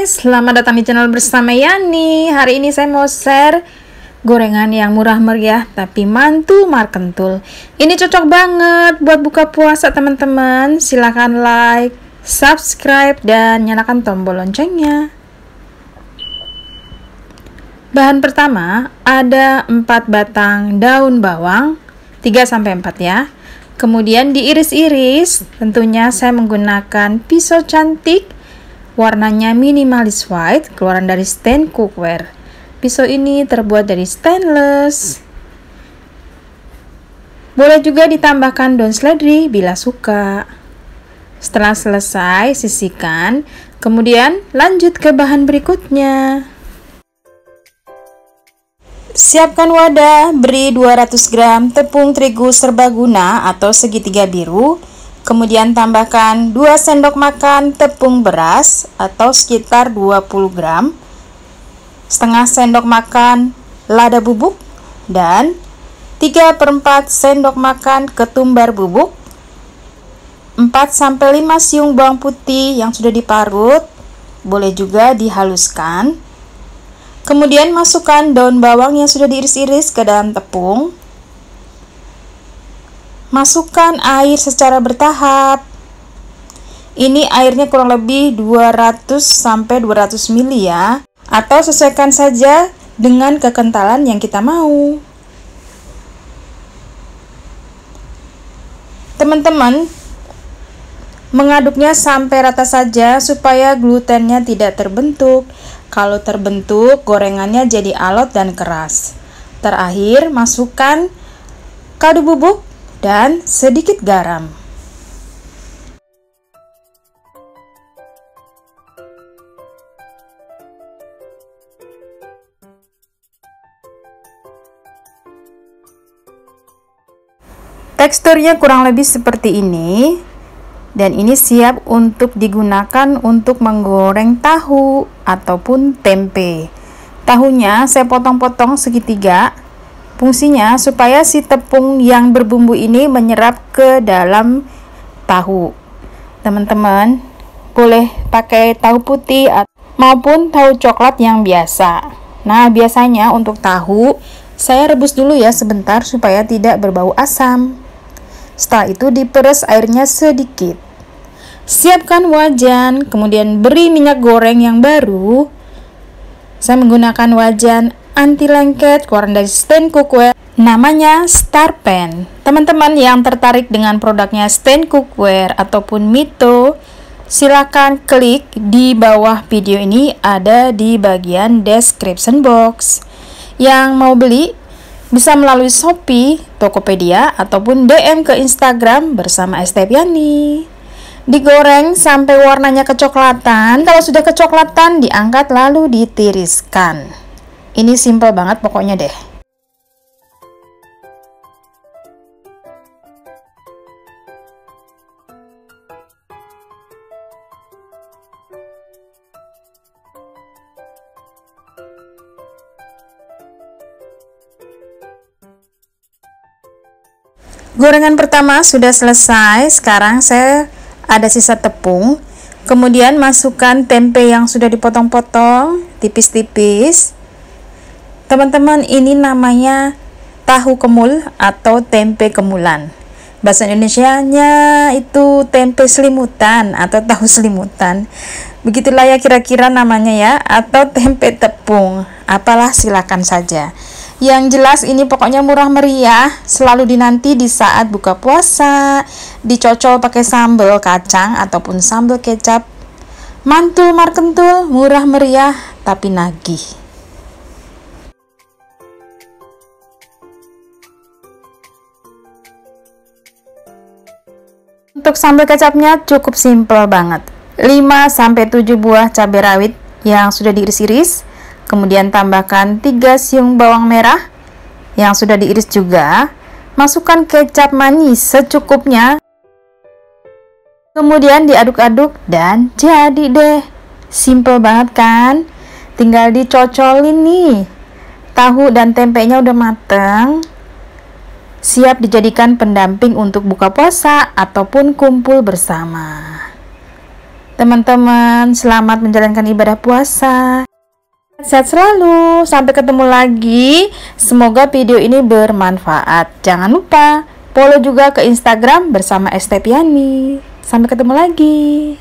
selamat datang di channel bersama Yani. Hari ini saya mau share gorengan yang murah meriah tapi mantul markentul. Ini cocok banget buat buka puasa teman-teman. Silahkan like, subscribe, dan nyalakan tombol loncengnya. Bahan pertama ada 4 batang daun bawang, 3-4 ya. Kemudian diiris-iris, tentunya saya menggunakan pisau cantik, warnanya minimalis white, keluaran dari Stain Cookware. Pisau ini terbuat dari stainless. Boleh juga ditambahkan daun seledri bila suka. Setelah selesai, sisihkan, kemudian lanjut ke bahan berikutnya. Siapkan wadah, beri 200 gram tepung terigu serbaguna atau segitiga biru, kemudian tambahkan 2 sendok makan tepung beras atau sekitar 20 gram, setengah sendok makan lada bubuk, dan 3/4 sendok makan ketumbar bubuk, 4-5 siung bawang putih yang sudah diparut, boleh juga dihaluskan. Kemudian masukkan daun bawang yang sudah diiris-iris ke dalam tepung. Masukkan air secara bertahap. Ini airnya kurang lebih 200-200 ml ya, atau sesuaikan saja dengan kekentalan yang kita mau. Teman-teman, mengaduknya sampai rata saja supaya glutennya tidak terbentuk. Kalau terbentuk, gorengannya jadi alot dan keras. Terakhir, masukkan kaldu bubuk dan sedikit garam. Teksturnya kurang lebih seperti ini. Dan ini siap untuk digunakan untuk menggoreng tahu ataupun tempe. Tahunya saya potong-potong segitiga. Fungsinya supaya si tepung yang berbumbu ini menyerap ke dalam tahu. Teman-teman, boleh pakai tahu putih maupun tahu coklat yang biasa. Nah, biasanya untuk tahu saya rebus dulu ya sebentar supaya tidak berbau asam. Setelah itu diperes airnya sedikit. Siapkan wajan, kemudian beri minyak goreng yang baru. Saya menggunakan wajan anti lengket keluaran dari Stain Cookware, namanya Star Pan. Teman-teman yang tertarik dengan produknya Stain Cookware ataupun Mito, silakan klik di bawah video ini, ada di bagian description box. Yang mau beli bisa melalui Shopee, Tokopedia, ataupun DM ke Instagram bersama @Yani. Digoreng sampai warnanya kecoklatan. Kalau sudah kecoklatan, diangkat lalu ditiriskan. Ini simple banget pokoknya deh. Gorengan pertama sudah selesai. Sekarang saya ada sisa tepung, kemudian masukkan tempe yang sudah dipotong-potong tipis-tipis. Teman-teman, ini namanya tahu kemul atau tempe kemulan. Bahasa Indonesianya itu tempe selimutan atau tahu selimutan. Begitulah ya kira-kira namanya ya, atau tempe tepung. Apalah silakan saja. Yang jelas ini pokoknya murah meriah, selalu dinanti di saat buka puasa, dicocol pakai sambal kacang ataupun sambal kecap. Mantul markentul, murah meriah tapi nagih. Untuk sambal kecapnya cukup simple banget. 5-7 buah cabai rawit yang sudah diiris-iris. Kemudian tambahkan 3 siung bawang merah yang sudah diiris juga. Masukkan kecap manis secukupnya. Kemudian diaduk-aduk dan jadi deh. Simple banget kan? Tinggal dicocolin nih. Tahu dan tempenya udah mateng. Siap dijadikan pendamping untuk buka puasa ataupun kumpul bersama. Teman-teman, selamat menjalankan ibadah puasa. Sehat selalu, sampai ketemu lagi. Semoga video ini bermanfaat. Jangan lupa follow juga ke Instagram bersama Estepiani. Sampai ketemu lagi.